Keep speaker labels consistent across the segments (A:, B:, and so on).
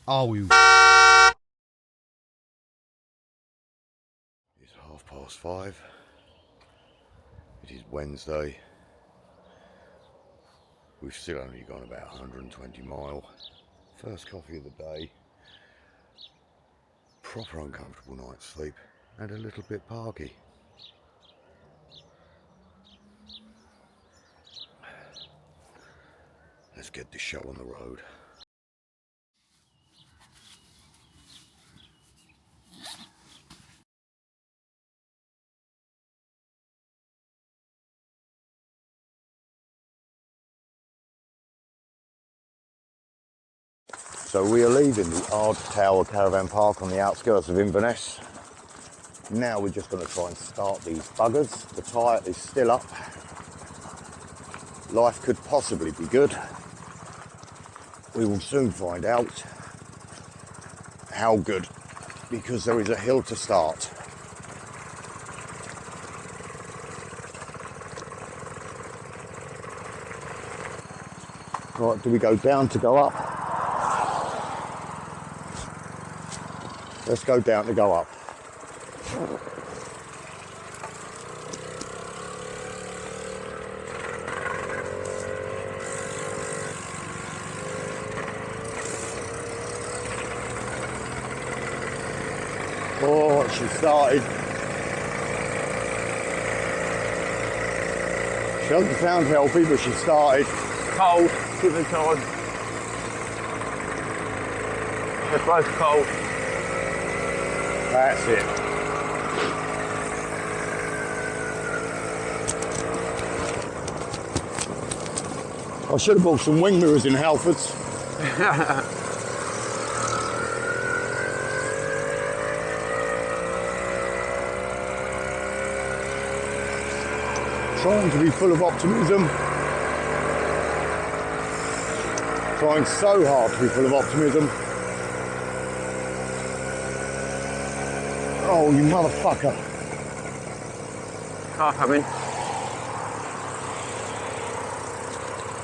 A: Are we?
B: It's 5:30. It is Wednesday. We've still only gone about 120 mile. First coffee of the day. Proper uncomfortable night's sleep and a little bit parky. Let's get this show on the road. So we are leaving the Ard Tower Caravan Park on the outskirts of Inverness. Now we're just going to try and start these buggers. The tyre is still up. Life could possibly be good. We will soon find out how good, because there is a hill to start. Right, do we go down to go up? Let's go down to go up. Oh, she started. She doesn't sound healthy, but she started.
C: Cold, give it time. They're both cold.
B: That's it. I should have bought some wing mirrors in Halfords. Trying to be full of optimism. Trying so hard to be full of optimism. Oh, you motherfucker.
C: Car coming.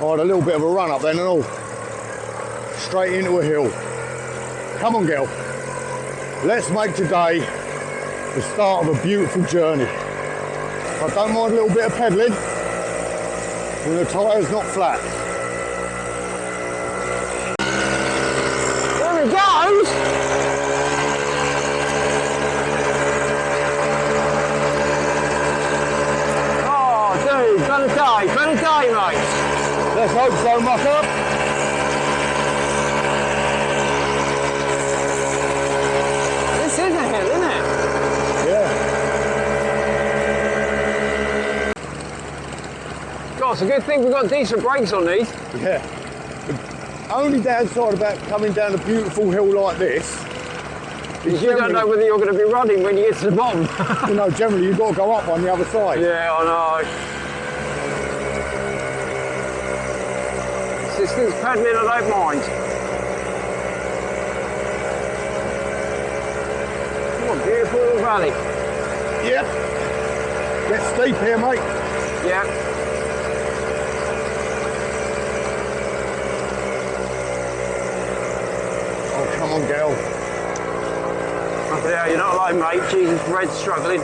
B: I had a little bit of a run up then and all. Straight into a hill. Come on, girl. Let's make today the start of a beautiful journey. I don't mind a little bit of pedalling when the tyre's not flat.
C: There it goes! Oh, dude, gonna die, mate.
B: Let's hope so, mucker.
C: This is a hill, isn't it?
B: Yeah.
C: God, it's a good thing we've got decent brakes on these.
B: Yeah. The only downside about coming down a beautiful hill like this is
C: You don't know whether you're going to be running when you get to the bottom.
B: you know, generally you've got to go up on the other side.
C: Yeah, I know. This thing's paddling, I don't mind. What a beautiful little valley.
B: Yep. Get steep here, mate.
C: Yeah.
B: Oh, come on, girl.
C: Yeah, you're not alone, mate. Jesus, Red's struggling.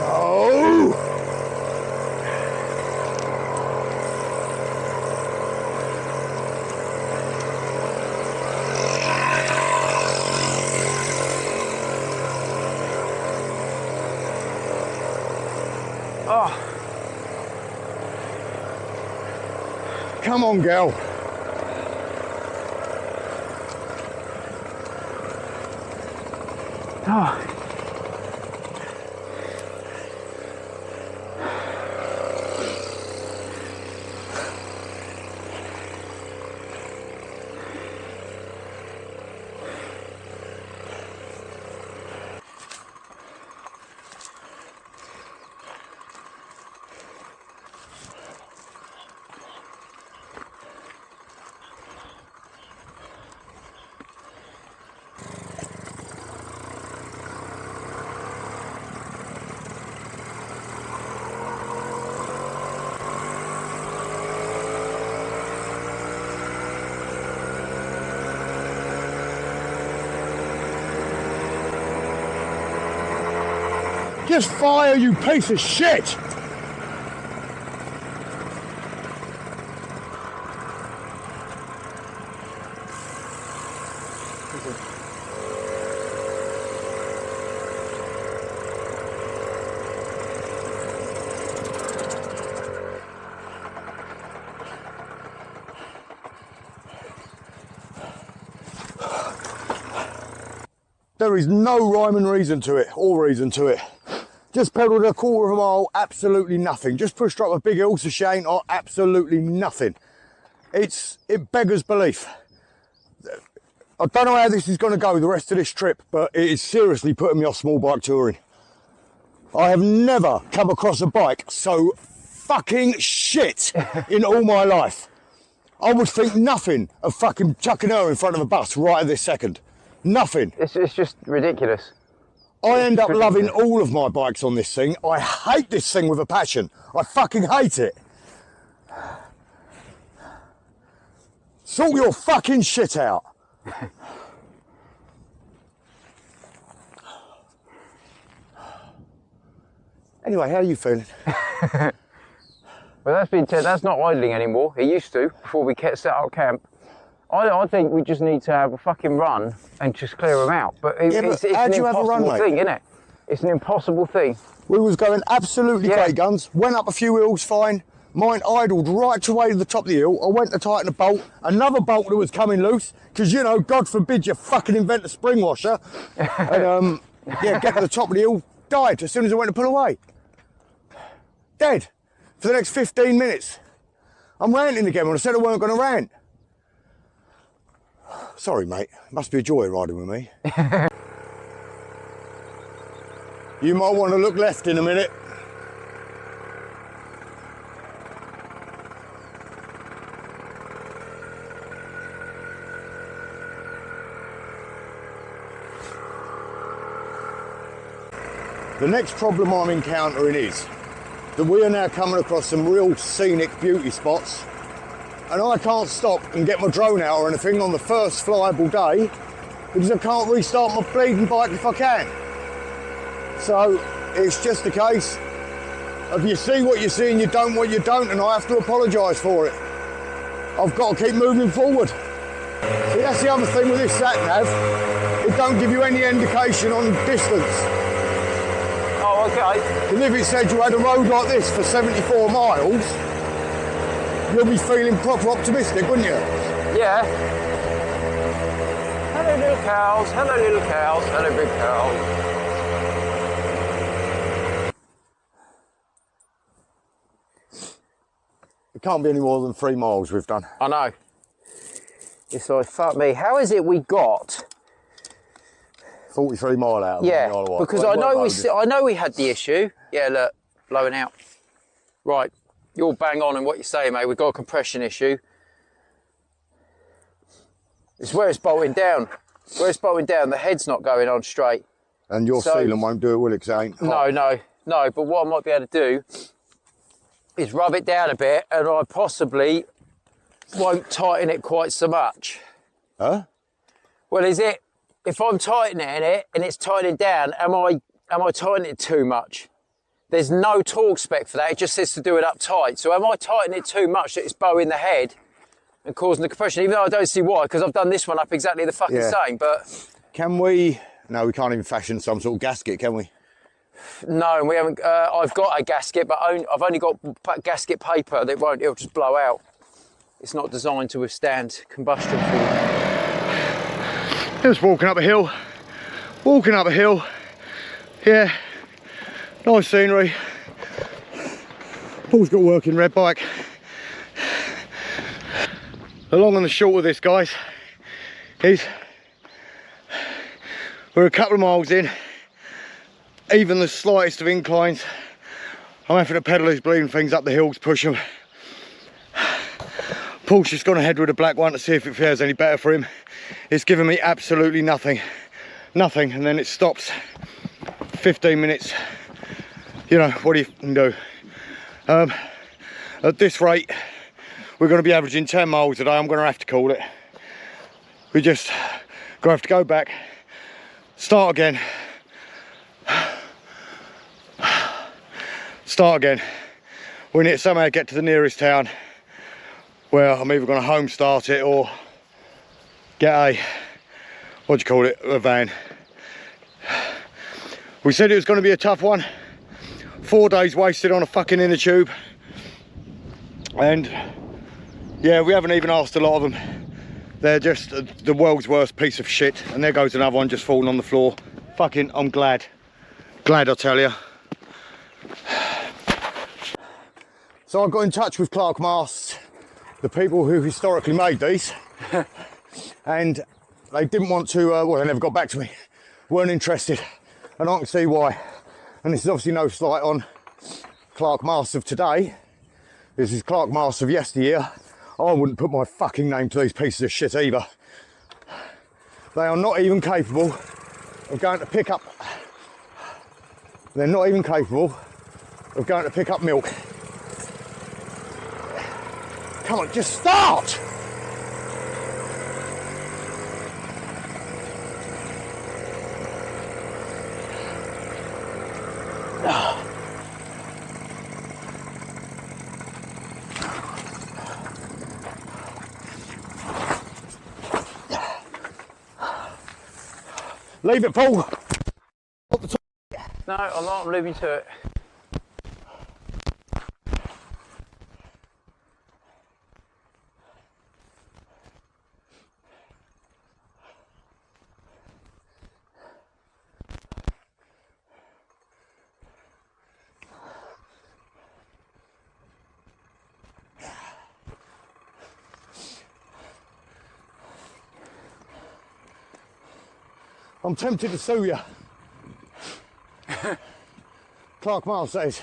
B: Oh!
C: Oh,
B: Come on, girl.
C: oh.
B: Just fire, you piece of shit! There is no rhyme and reason to it, or reason to it. Just pedalled a quarter of a mile, absolutely nothing. Just pushed up a big hill, so she ain't on absolutely nothing. It beggars belief. I don't know how this is going to go the rest of this trip, but it is seriously putting me off small bike touring. I have never come across a bike so fucking shit in all my life. I would think nothing of fucking chucking her in front of a bus right at this second. Nothing.
C: It's just ridiculous.
B: I end up loving all of my bikes on this thing. I hate this thing with a passion. I fucking hate it. Sort your fucking shit out. Anyway, how are you feeling?
C: Well, that's been said, that's not idling anymore. It used to, before we set up camp. I think we just need to have a fucking run and just clear them out. But it's an impossible thing, isn't it? It's an impossible thing.
B: We was going absolutely great guns, went up a few hills fine, mine idled right away to the top of the hill. I went to tighten a bolt, another bolt that was coming loose, because, you know, God forbid you fucking invent a spring washer. And, yeah, get to the top of the hill, died as soon as I went to pull away. Dead for the next 15 minutes. I'm ranting again when I said I weren't going to rant. Sorry, mate. Must be a joy riding with me. You might want to look left in a minute. The next problem I'm encountering is that we are now coming across some real scenic beauty spots, and I can't stop and get my drone out or anything on the first flyable day because I can't restart my bleeding bike if I can. So it's just a case of you see what you see and you don't what you don't, and I have to apologise for it. I've got to keep moving forward. See, that's the other thing with this sat-nav. It don't give you any indication on distance.
C: Oh, okay.
B: And if it said you had a road like this for 74 miles, you'll be feeling proper optimistic, wouldn't you?
C: Yeah. Hello, little cows. Hello, little cows. Hello, big cows.
B: It can't be any more than 3 miles we've done.
C: I know. It's like, fuck me. How is it we got
B: 43 mile out.
C: Yeah, because I know we had the issue. Yeah, look, blowing out. Right, you're bang on in what you're saying, mate. We've got a compression issue. It's where it's bolting down. Where it's bolting down, the head's not going on straight.
B: And your sealant won't do it, will it? 'Cause it ain't hot.
C: No. But what I might be able to do is rub it down a bit, and I possibly won't tighten it quite so much.
B: Huh?
C: Well, is it? If I'm tightening it and it's tightening down, am I tightening it too much? There's no torque spec for that. It just says to do it up tight. So am I tightening it too much that it's bowing the head and causing the compression? Even though I don't see why, because I've done this one up exactly the fucking same. But
B: can we? No, we can't even fashion some sort of gasket, can we?
C: No, we haven't. I've got a gasket, but I've only got gasket paper that won't. It'll just blow out. It's not designed to withstand combustion fuel.
B: Just walking up a hill, yeah, nice scenery. Paul's got a working red bike. The long and the short of this, guys, is we're a couple of miles in, even the slightest of inclines, I'm having to pedal these bleeding things up the hills, push them. Paul's just gone ahead with a black one to see if it fares any better for him. It's given me absolutely nothing, and then it stops. 15 minutes, you know, what do you can do? At this rate, we're going to be averaging 10 miles a day. I'm going to have to call it. We just going to have to go back, start again, start again. We need to somehow get to the nearest town where I'm either going to home start it or get a, what do you call it, a van. We said it was going to be a tough one. 4 days wasted on a fucking inner tube. And yeah, we haven't even asked a lot of them. They're just the world's worst piece of shit. And there goes another one just falling on the floor. Fucking, I'm glad. Glad, I tell you. So I got in touch with Clark Masts, the people who historically made these. And they didn't want to, well, they never got back to me. Weren't interested. And I can see why. And this is obviously no slight on Clark Masts of today. This is Clark Masts of yesteryear. I wouldn't put my fucking name to these pieces of shit either. They are not even capable of going to pick up. They're not even capable of going to pick up milk. Come on, just start! Leave it, Paul.
C: No, I'm not. I'm leaving to it.
B: I'm tempted to sue you. Clark Miles says.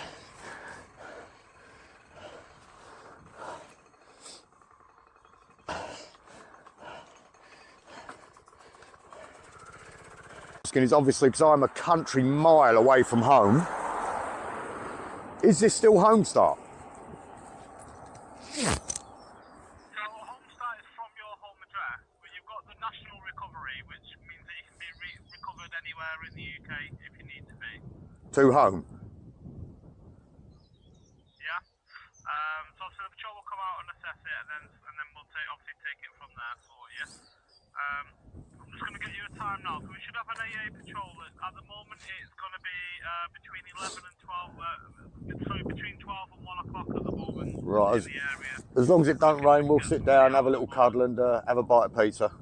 B: Is obviously because I'm a country mile away from home. Is this still home start?
A: Anywhere in the UK if you need to be.
B: To home?
A: Yeah. So obviously the patrol will come out and assess it and then we'll obviously take it from there for you. I'm just going to get you a time now. So we should have an AA patrol. At the moment it's going to be between 11 and 12, sorry, between 12 and 1 o'clock at the moment.
B: Right.
A: In the area.
B: As long as it don't rain, we'll sit down, have a little cuddle and have a bite of pizza.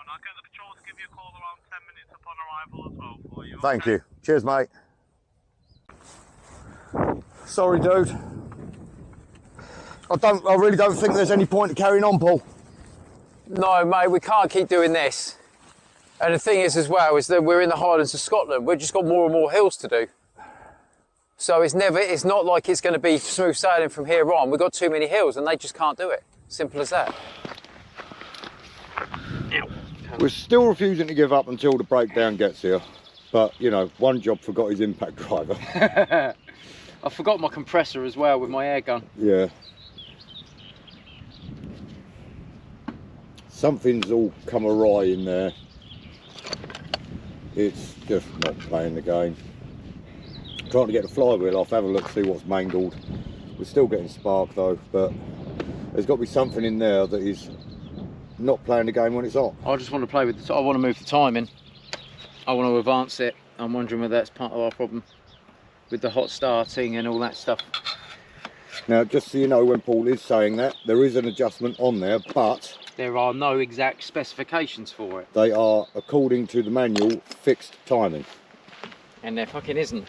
A: I'll get the patrol to give you a call around 10 minutes upon arrival as well for you.
B: Thank you. Cheers, mate. Sorry, dude. I really don't think there's any point in carrying on, Paul.
C: No, mate, we can't keep doing this. And the thing is as well, is that we're in the Highlands of Scotland. We've just got more and more hills to do. So it's not like it's going to be smooth sailing from here on. We've got too many hills and they just can't do it. Simple as that.
B: We're still refusing to give up until the breakdown gets here. But, you know, one job forgot his impact driver.
C: I forgot my compressor as well with my air gun.
B: Yeah. Something's all come awry in there. It's just not playing the game. Trying to get the flywheel off, have a look, see what's mangled. We're still getting spark though, but there's got to be something in there that is not playing the game when it's on.
C: I just want to play with I want to move the timing. I want to advance it. I'm wondering whether that's part of our problem with the hot starting and all that stuff.
B: Now, just so you know, when Paul is saying that, there is an adjustment on there, but
C: there are no exact specifications for it.
B: They are, according to the manual, fixed timing.
C: And there fucking isn't.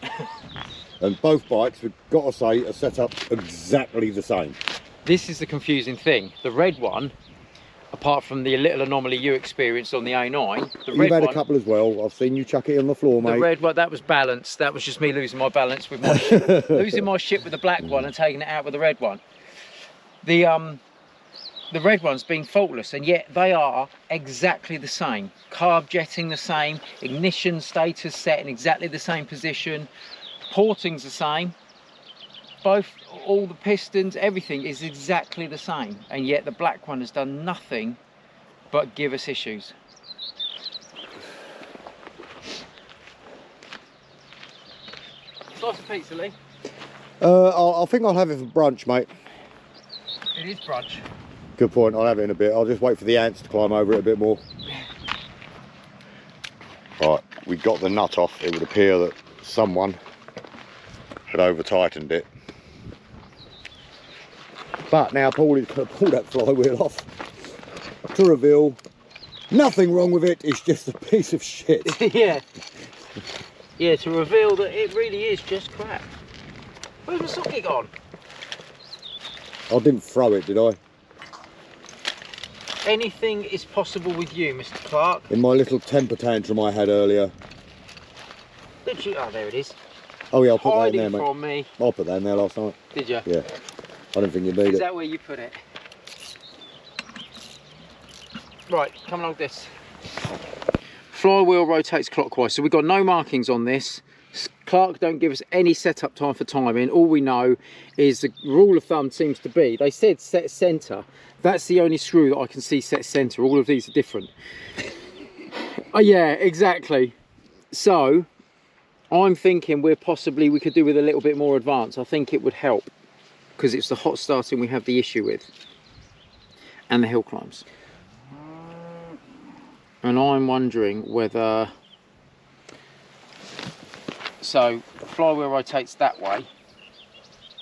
B: And both bikes, we've got to say, are set up exactly the same.
C: This is the confusing thing. The red one, apart from the little anomaly you experienced on the A9,
B: You've had a couple as well. I've seen you chuck it on the floor, mate.
C: The red one, that was balance. That was just me losing my balance with my ship. Losing my ship with the black one and taking it out with the red one. The red one's been faultless, and yet they are exactly the same. Carb jetting the same, ignition status set in exactly the same position, porting's the same. All the pistons, everything is exactly the same, and yet the black one has done nothing but give us issues. Slice of pizza, Lee.
B: I think I'll have it for brunch, mate.
C: It is brunch.
B: Good point, I'll have it in a bit. I'll just wait for the ants to climb over it a bit more. Right, we got the nut off. It would appear that someone had over tightened it. But now Paul is going to pull that flywheel off to reveal nothing wrong with it, it's just a piece of shit.
C: Yeah. Yeah, to reveal that it really is just crap. Where's my socket gone?
B: I didn't throw it, did I?
C: Anything is possible with you, Mr. Clark.
B: In my little temper tantrum I had earlier.
C: Did you? Oh, there it is.
B: Oh yeah, I'll put that in there,
C: Hiding
B: mate.
C: from me.
B: I put that in there last night.
C: Did you?
B: Yeah. I don't think you need
C: Is
B: it.
C: that where you put it? Right, come along this. Flywheel rotates clockwise, so we've got no markings on this. Clark don't give us any setup time for timing. All we know is the rule of thumb seems to be, they said set centre. That's the only screw that I can see set centre. All of these are different. Oh yeah, exactly. So I'm thinking we could do with a little bit more advance. I think it would help because it's the hot starting we have the issue with, and the hill climbs. And I'm wondering whether, so flywheel rotates that way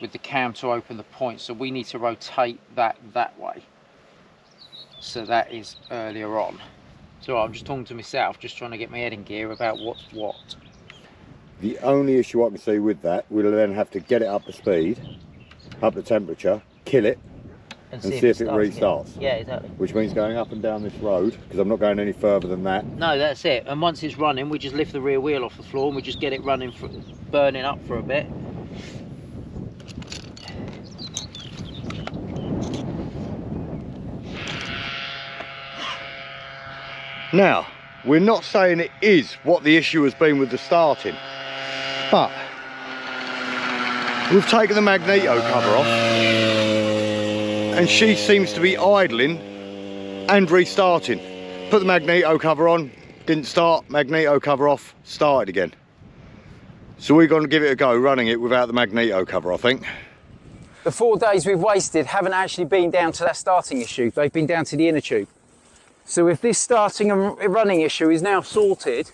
C: with the cam to open the point, so we need to rotate that way. So that is earlier on. So I'm just talking to myself, just trying to get my head in gear about what's what.
B: The only issue I can see with that, we'll then have to get it up to speed, up the temperature, kill it, and see if it restarts.
C: Yeah, exactly.
B: Which means going up and down this road, because I'm not going any further than that.
C: No, that's it. And once it's running, we just lift the rear wheel off the floor and we just get it running, burning up for a bit.
B: Now, we're not saying it is what the issue has been with the starting, but we've taken the magneto cover off and she seems to be idling and restarting. Put the magneto cover on, didn't start, magneto cover off, started again. So we're going to give it a go running it without the magneto cover, I think.
C: The 4 days we've wasted haven't actually been down to that starting issue, they've been down to the inner tube. So if this starting and running issue is now sorted,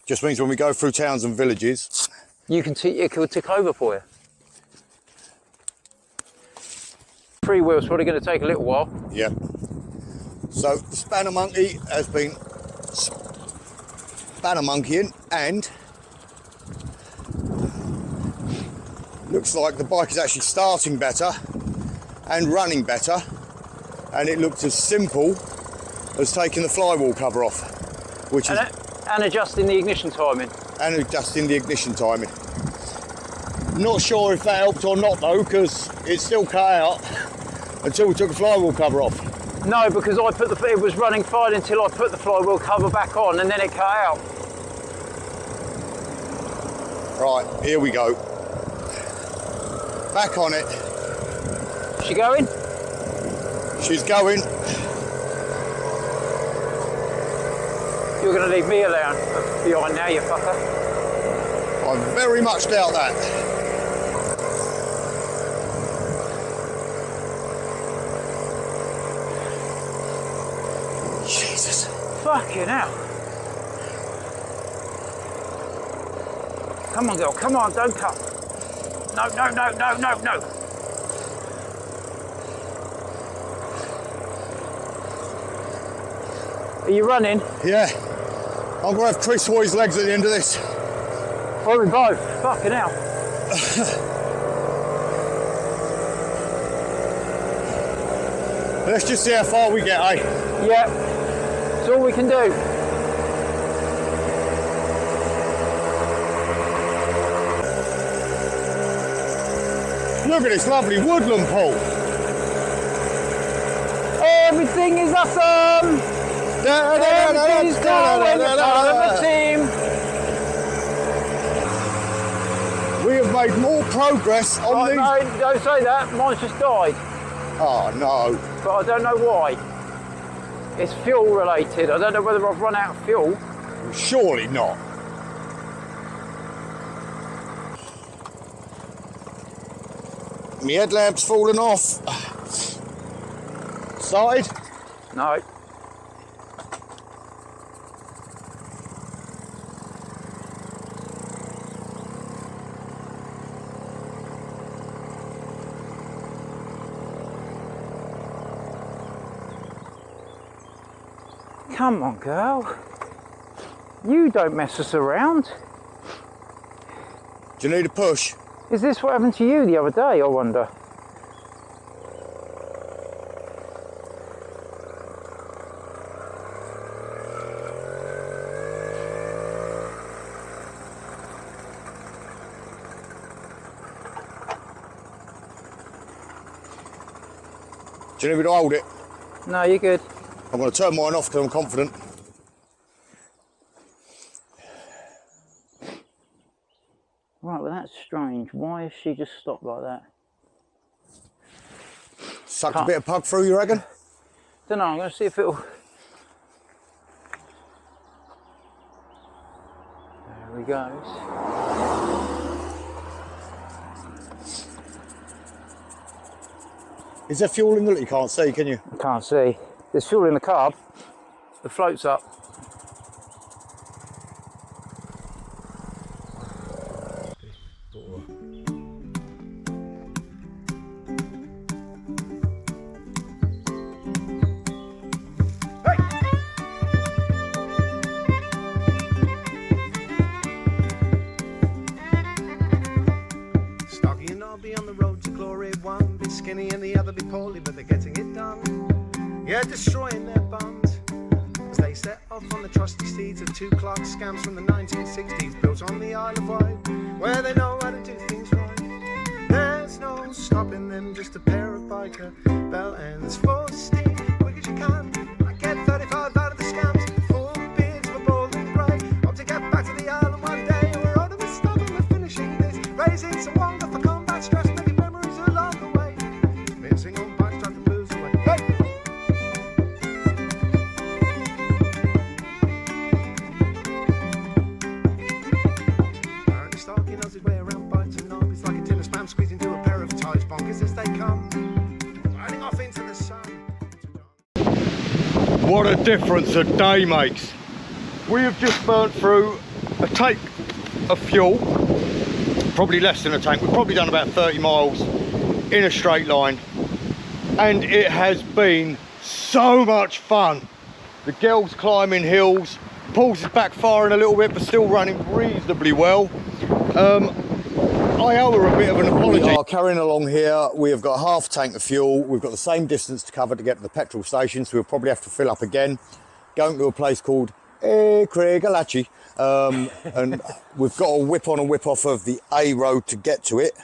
B: just means when we go through towns and villages,
C: it could tick over for you. Freewheel's probably going to take a little while.
B: yeah. So the spanner monkey has been spanner monkeying, and looks like the bike is actually starting better and running better, and it looked as simple as taking the flywheel cover off, which is
C: and adjusting the ignition timing.
B: And adjusting the ignition timing. Not sure if that helped or not though, because it still cut out until we took the flywheel cover off.
C: No, because it was running fine until I put the flywheel cover back on, and then it cut out.
B: Right, here we go. Back on it.
C: Is she going?
B: She's going.
C: You're going to leave me alone behind now, you fucker.
B: I very much doubt that. Jesus.
C: Fucking hell. Come on, girl, come on, don't cut. No. Are you running?
B: Yeah. I'm going to have Chris Hoy's legs at the end of this.
C: Well, we both. Fucking hell.
B: Let's just see how far we get, eh?
C: Yeah. That's all we can do.
B: Look at this lovely woodland, Paul.
C: Everything is awesome. Everything's going part of the team.
B: We have made more progress on these.
C: No, don't say that. Mine's just died.
B: Oh no.
C: But I don't know why. It's fuel related. I don't know whether I've run out of fuel.
B: Surely not. My headlamp's fallen off. Started?
C: No. Come on, girl. You don't mess us around.
B: Do you need a push?
C: Is this what happened to you the other day, I wonder?
B: Do you need me to hold it?
C: No, you're good.
B: I'm going to turn mine off because I'm confident.
C: Right, well that's strange. Why has she just stopped like that?
B: Sucked a bit of pug through, you reckon?
C: Don't know, I'm going to see if it'll... There he goes.
B: Is there fuel in the that you can't see, can you?
C: I can't see. There's fuel in the carb. The float's up.
D: Stocky and I'll be on the road to glory. One be skinny and the other be poorly, but they're getting it done. Yeah, destroying their bums as they set off on the trusty steeds of two Clark Scamps from the 1960s, built on the Isle of Wight, where they know how to do things right. There's no stopping them, just a pair of biker bell ends for steam, quick as you can. I get 35 out of the scams, full beards for bald and grey. Hope to get back to the island one day. We're out of the stop and we're finishing this, raising some wonder for combat stress, making memories along the way, missing on bikes, drive the blues away. Hey! Apparently Starkey knows his way around bites and knobs like a tin of spam squeezed into a pair of ties, bonkers as they come, riding off into the sun.
B: What a difference a day makes. We have just burnt through a tank of fuel, probably less than a tank. We've probably done about 30 miles in a straight line, and it has been so much fun. The girl's climbing hills, Paul's is backfiring a little bit but still running reasonably well. I owe her a bit of an apology. We are carrying along here. We have got half a tank of fuel. We've got the same distance to cover to get to the petrol station, so we'll probably have to fill up again. Going to a place called Craigalachi, and we've got to whip on and whip off of the A road to get to it.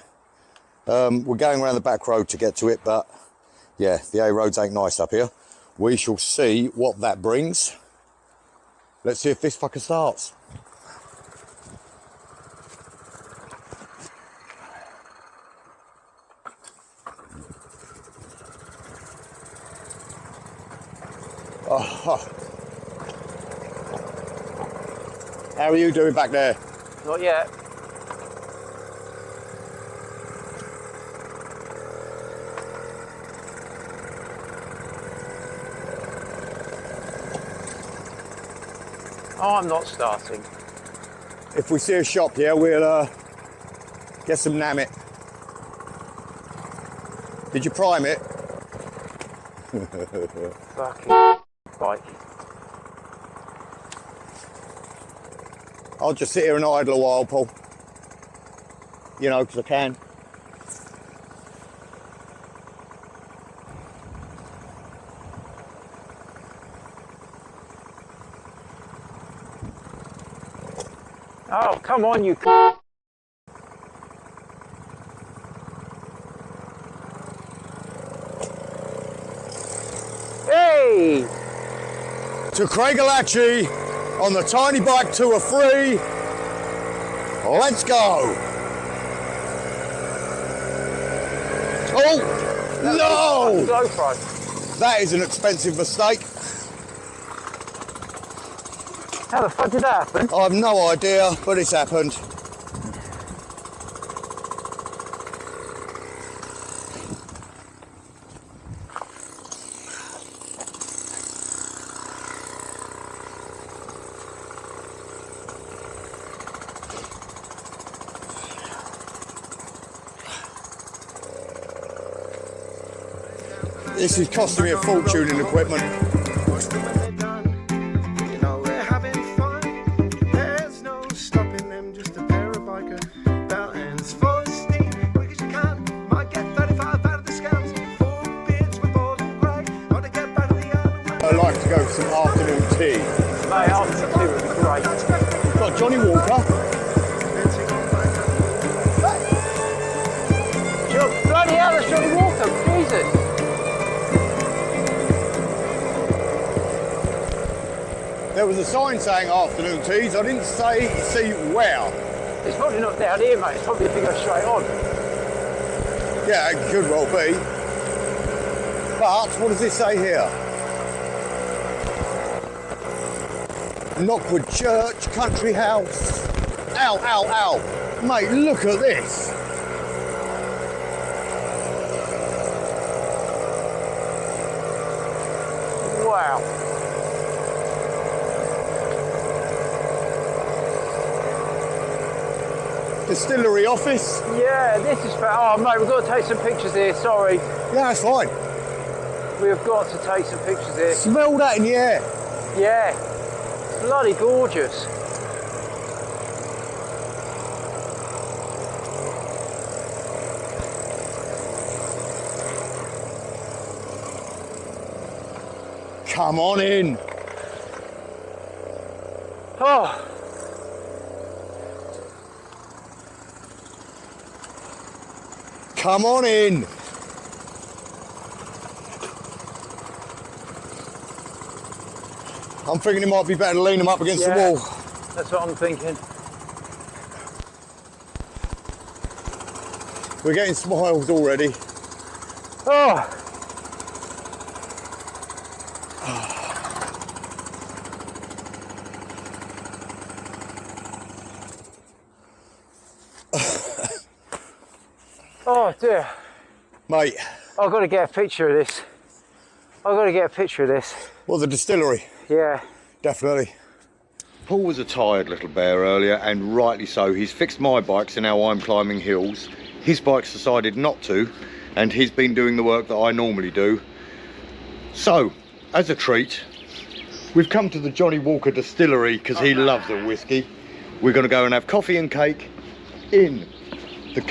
B: We're going around the back road to get to it, but yeah, the A roads ain't nice up here. We shall see what that brings. Let's see if this fucker starts. Oh. How are you doing back there?
C: Not yet. Oh, I'm not starting.
B: If we see a shop here, we'll get some Namit. Did you prime it?
C: Fucking bike.
B: I'll just sit here and idle a while, Paul. You know, because I can.
C: Oh, come on, you Hey!
B: To Craigalachi on the tiny bike tour free. Let's go. Oh, no!
C: GoPro.
B: That is an expensive mistake.
C: How the fuck did that happen?
B: I have no idea, but it's happened. This is costing me a fortune in equipment.
D: Watch them when they're done. You know we're having fun. There's no stopping them. Just a pair of biker belt ends for steam. Quick as you can. Might get 35 out of the scams. 4 beards with all and grey. Got to get back to the Unwavering.
B: I'd like to go for some afternoon tea.
C: Mate, after tea would be great.
B: Got Johnny Walker.
C: Bloody hell, that's Johnny Walker, Jesus.
B: There was a sign saying afternoon teas. I didn't see where.
C: It's probably not down here, mate. It's probably if you go straight on.
B: Yeah, it could well be. But what does it say here? Knockwood Church, Country House. Ow, ow, ow. Mate, look at this.
C: Wow.
B: Distillery office.
C: Yeah, this is for. Oh, mate, we've got to take some pictures here. Sorry.
B: Yeah, that's fine.
C: We've got to take some pictures here.
B: Smell that in the air.
C: Yeah. Bloody gorgeous.
B: Come on in.
C: Oh.
B: Come on in. I'm thinking it might be better to lean them up against the wall.
C: That's what I'm thinking.
B: We're getting smiles already.
C: Oh. Oh dear.
B: Mate.
C: I've got to get a picture of this. I've got to get a picture of this.
B: Well, the distillery.
C: Yeah.
B: Definitely.
E: Paul was a tired little bear earlier, and rightly so. He's fixed my bike, so now I'm climbing hills. His bike's decided not to, and he's been doing the work that I normally do. So, as a treat, we've come to the Johnny Walker distillery because he loves a whiskey. We're going to go and have coffee and cake in the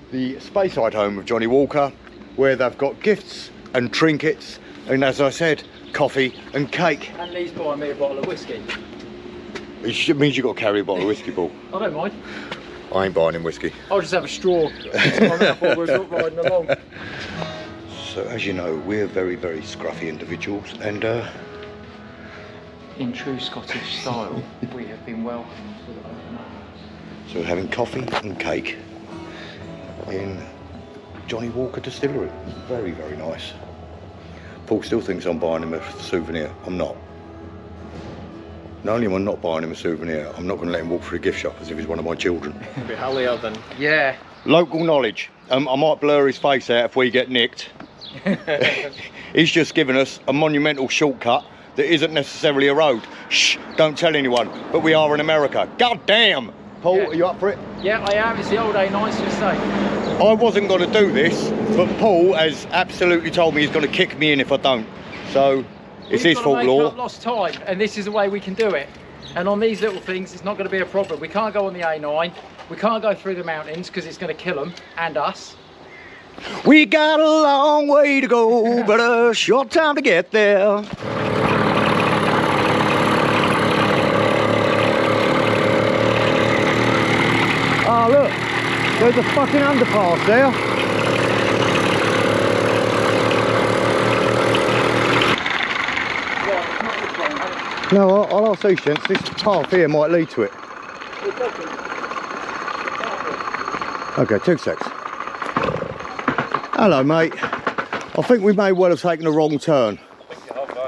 E: the Speyside home of Johnny Walker, where they've got gifts and trinkets, and as I said, coffee and cake.
C: And Lee's buying me a bottle of whiskey.
E: It means you've got to carry a bottle of whiskey, Paul.
C: I don't mind.
E: I ain't buying him whiskey.
C: I'll just have a straw into my mouth while we're riding along.
E: So as you know, we're very, very scruffy individuals, and
C: In true Scottish style, we have been welcomed with open arms.
E: so we're having coffee and cake in Johnny Walker Distillery. Very, very nice. Paul still thinks I'm buying him a souvenir. I'm not. Not only am I not buying him a souvenir, I'm not going to let him walk through a gift shop as if he's one of my children.
F: It'll be holier than.
C: Yeah.
E: Local knowledge. I might blur his face out if we get nicked. He's just given us a monumental shortcut that isn't necessarily a road. Shh, don't tell anyone, but we are in America. God damn! Paul,
C: Yeah.
E: are you up for it?
C: Yeah, I am. It's the old A9 to say.
E: I wasn't going to do this, but Paul has absolutely told me he's going to kick me in if I don't. So, it's his fault,
C: We've got to
E: Law.
C: make up lost time, and this is the way we can do it. And on these little things, it's not going to be a problem. We can't go on the A9. We can't go through the mountains because it's going to kill them and us.
E: We got a long way to go, but a short time to get there. Oh, look, there's a fucking underpass there. No, I'll ask these gents. This path here might lead to it. Okay, 2 secs. Hello, mate. I think we may well have taken a wrong turn.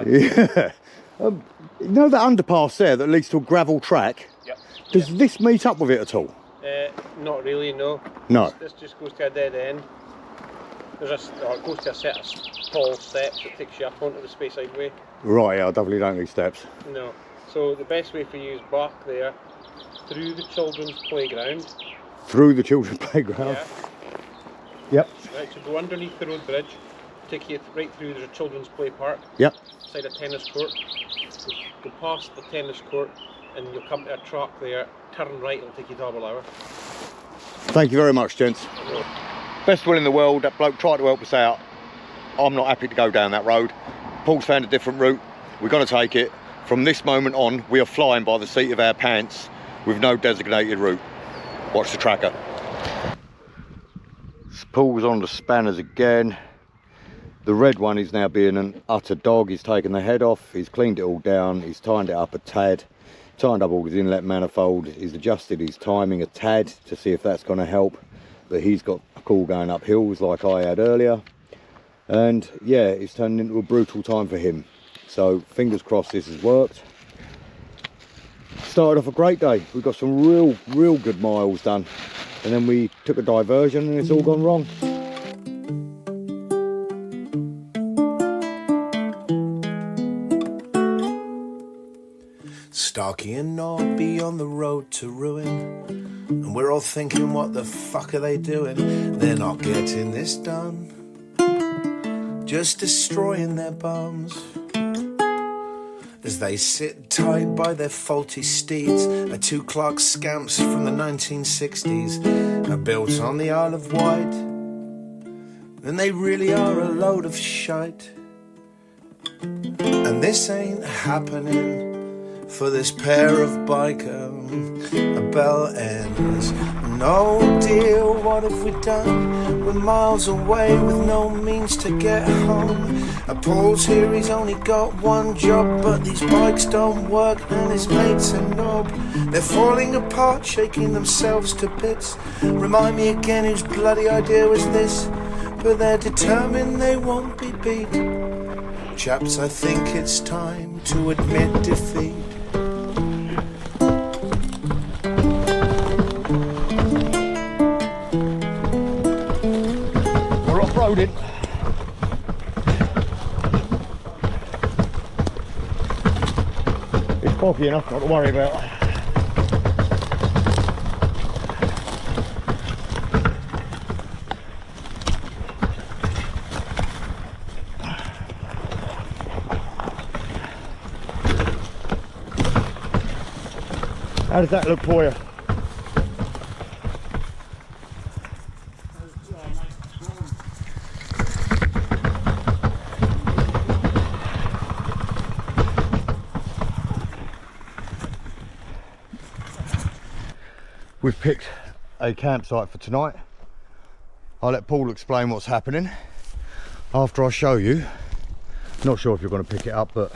E: Yeah. You know that underpass there that leads to a gravel track?
F: Yep.
E: Does this meet up with it at all?
F: Not really, no.
E: No.
F: This just goes to a dead end. It goes to a set of tall steps that takes you up onto the Speyside Way.
E: Right, yeah, I definitely don't need steps.
F: No. So the best way for you is back there, through the children's playground.
E: Through the children's playground?
F: Yeah.
E: Yep.
F: Right, so go underneath the road bridge. take you right through. There's a children's play park.
E: Yep.
F: Beside a tennis court. Go past the tennis court and you'll come to a track there. Turn right, it'll take you double hour.
E: Thank you very much, gents. Best will in the world. That bloke tried to help us out. I'm not happy to go down that road. Paul's found a different route. We're going to take it. From this moment on, we are flying by the seat of our pants with no designated route. Watch the tracker. Paul's on the spanners again. The red one is now being an utter dog. He's taken the head off, he's cleaned it all down, he's tightened it up a tad, tightened up all his inlet manifold, he's adjusted his timing a tad to see if that's going to help. But he's got a call going up hills like I had earlier. And yeah, it's turned into a brutal time for him. So fingers crossed this has worked. Started off a great day. We got some real good miles done. And then we took a diversion and it's all gone wrong.
D: Starkey and Nobby on the road to ruin, and we're all thinking, what the fuck are they doing? They're not getting this done, just destroying their bums as they sit tight by their faulty steeds. Are two Clark Scamps from the 1960s, are built on the Isle of Wight, and they really are a load of shite. And this ain't happening for this pair of biker bell ends. No deal, what have we done? We're miles away with no means to get home. Paul's here, he's only got one job, but these bikes don't work and his mate's a knob. They're falling apart, shaking themselves to bits. Remind me again whose bloody idea was this? But they're determined they won't be beat. Chaps, I think it's time to admit defeat.
B: Off-roading. It's boggy enough not to worry about. How does that look for you? We've picked a campsite for tonight. I'll let Paul explain what's happening after I show you. Not sure if you're going to pick it up, but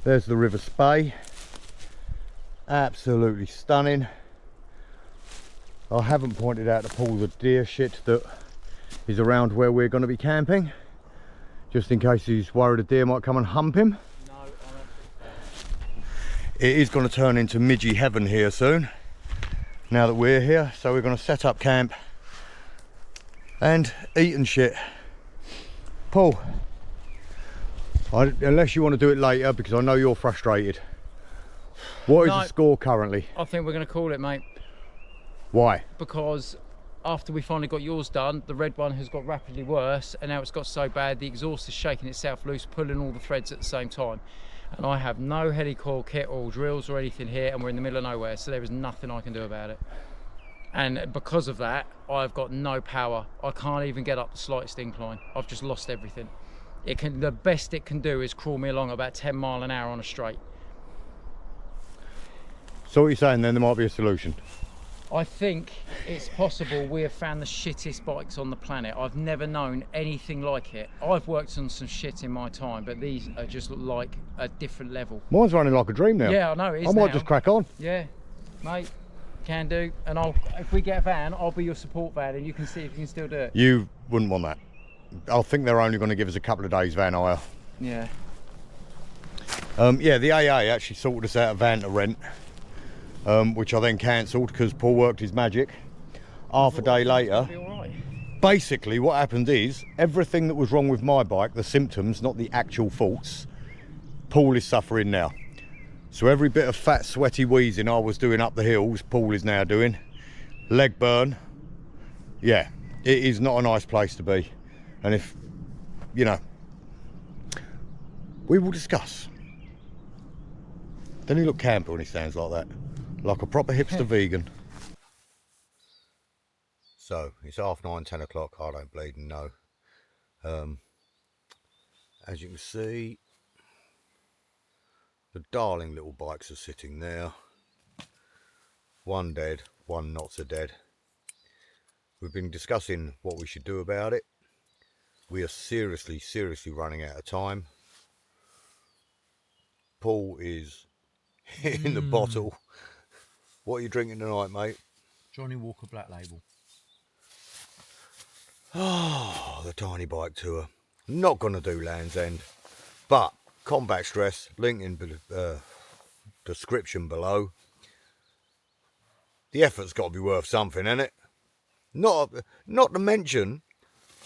B: there's the River Spey. Absolutely stunning. I haven't pointed out to Paul the deer shit that is around where we're going to be camping, just in case he's worried a deer might come and hump him. It is going to turn into midgy heaven here soon, now that we're here. So we're going to set up camp and eat and shit. Paul, unless you want to do it later, because I know you're frustrated. What is the score currently?
C: I think we're going to call it, mate.
B: Why?
C: Because after we finally got yours done, the red one has got rapidly worse, and now it's got so bad the exhaust is shaking itself loose, pulling all the threads at the same time. And I have no helicoil kit or drills or anything here, and we're in the middle of nowhere, so there is nothing I can do about it. And because of that, I've got no power. I can't even get up the slightest incline. I've just lost everything. The best it can do is crawl me along about 10 miles an hour on a straight.
B: So what you're saying then, there might be a solution?
C: I think it's possible we have found the shittest bikes on the planet. I've never known anything like it. I've worked on some shit in my time, but these are just like a different level.
B: Mine's running like a dream now.
C: Yeah, I know it is.
B: I might just crack on.
C: Yeah, mate, can do. And if we get a van, I'll be your support van, and you can see if you can still do it.
B: You wouldn't want that. I think they're only going to give us a couple of days van hire.
C: Yeah.
B: Yeah, the AA actually sorted us out a van to rent. Which I then cancelled because Paul worked his magic. Half a day later, basically what happened is everything that was wrong with my bike, the symptoms, not the actual faults, Paul is suffering now. So every bit of fat sweaty wheezing I was doing up the hills, Paul is now doing. Leg burn. Yeah, it is not a nice place to be. And if, you know, we will discuss. Doesn't he look camper when he stands like that? Like a proper hipster vegan. So, it's 9:30, 10 o'clock, I don't bleeding know. As you can see, the darling little bikes are sitting there. One dead, one not so dead. We've been discussing what we should do about it. We are seriously running out of time. Paul is in the bottle. What are you drinking tonight, mate?
C: Johnny Walker Black Label.
B: Oh, the tiny bike tour. Not going to do Land's End, but combat stress, link in description below. The effort's got to be worth something, hasn't it? Not to mention,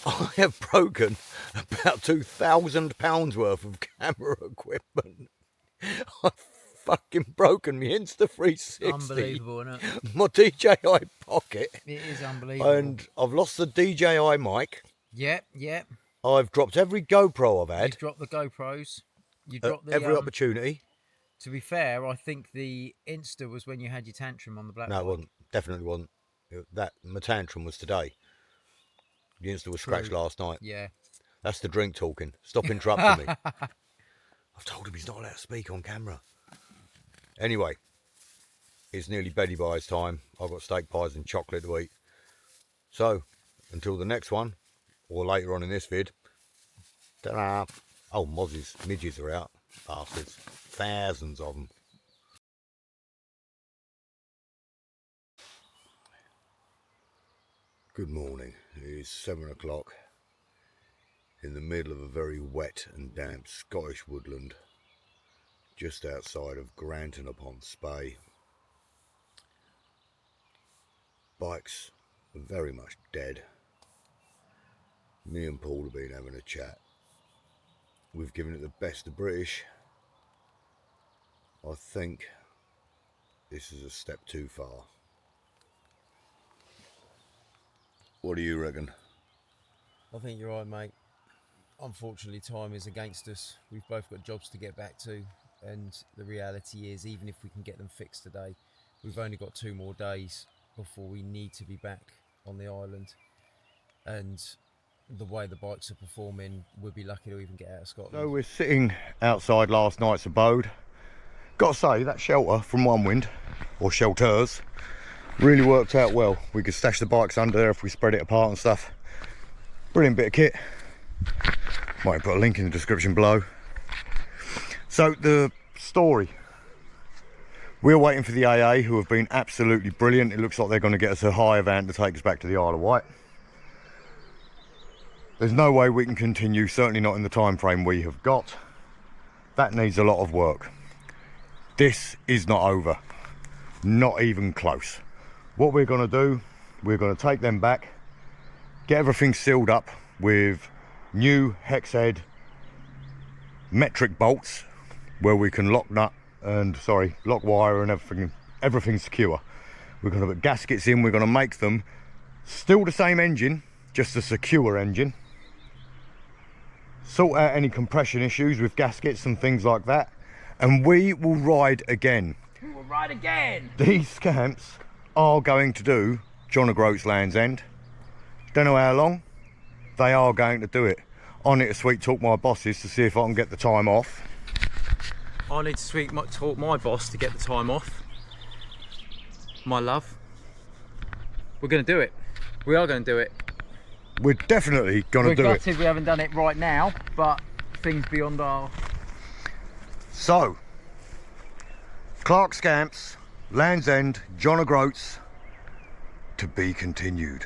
B: I have broken about £2,000 worth of camera equipment. I've fucking broken my Insta360.
C: Unbelievable, isn't it?
B: My DJI Pocket.
C: It is unbelievable.
B: And I've lost the DJI mic.
C: Yep.
B: I've dropped every GoPro I've had.
C: You've dropped the GoPros. You dropped the
B: every opportunity.
C: To be fair, I think the Insta was when you had your tantrum on the black.
B: No, it wasn't. Definitely wasn't. My tantrum was today. The Insta was scratched last night.
C: Yeah.
B: That's the drink talking. Stop interrupting me. I've told him he's not allowed to speak on camera. Anyway, it's nearly beddy buys time. I've got steak pies and chocolate to eat. So, until the next one, or later on in this vid, ta-da! Oh, mozzies, midges are out. Bastards. Thousands of them. Good morning. It is 7 o'clock in the middle of a very wet and damp Scottish woodland just outside of Granton upon Spey. Bikes are very much dead. Me and Paul have been having a chat. We've given it the best of British. I think this is a step too far. What do you reckon?
C: I think you're right, mate. Unfortunately, time is against us. We've both got jobs to get back to, and the reality is, even if we can get them fixed today, we've only got 2 more days before we need to be back on the island. And the way the bikes are performing, we'll be lucky to even get out of Scotland.
B: So we're sitting outside last night's abode. Got to say, that shelter from Onewind, or shelters, really worked out well. We could stash the bikes under there if we spread it apart and stuff. Brilliant bit of kit. Might put a link in the description below. So the story. We're waiting for the AA, who have been absolutely brilliant. It looks like they're going to get us a hire van to take us back to the Isle of Wight. There's no way we can continue, certainly not in the time frame we have got. That needs a lot of work. This is not over. Not even close. What we're going to do, we're going to take them back, get everything sealed up with new hex head metric bolts where we can lock wire and everything secure. We're going to put gaskets in. We're going to make them still the same engine, just a secure engine. Sort out any compression issues with gaskets and things like that, and we will ride again.
C: We'll ride again.
B: These scamps are going to do John O'Groats Land's End. Don't know how long. They are going to do it. I need to sweet talk my bosses to see if I can get the time off.
C: I need to sweet talk my boss to get the time off. My love. We're going to do it. We are going to do it.
B: We're definitely going to do it.
C: We're gutted we haven't done it right now, but things beyond our...
B: So, Clark Scamp's Land's End, John O'Groats, to be continued.